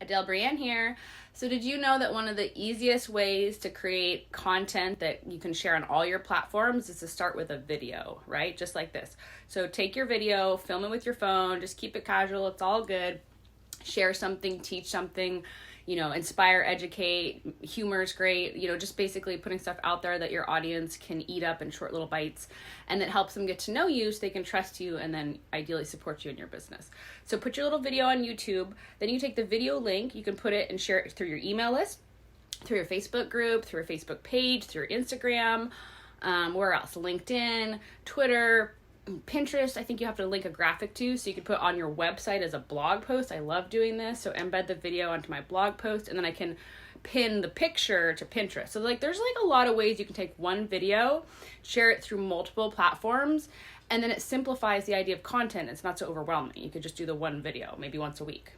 Adele Brienne here. So did you know that one of the easiest ways to create content that you can share on all your platforms is to start with a video, right? Just like this. So take your video, film it with your phone, just keep it casual, it's all good. Share something, teach something, inspire, educate. Humor is great, just basically putting stuff out there that your audience can eat up in short little bites, and that helps them get to know you so they can trust you and then ideally support you in your business. So put your little video on YouTube, then you take the video link, you can put it and share it through your email list, through your Facebook group, through your Facebook page, through your Instagram, where else? LinkedIn, Twitter, Pinterest. I think you have to link a graphic to, so you can put on your website as a blog post. I love doing this. So embed the video onto my blog post, and then I can pin the picture to Pinterest. So there's a lot of ways you can take one video, share it through multiple platforms, and then it simplifies the idea of content. It's not so overwhelming. You could just do the one video, maybe once a week.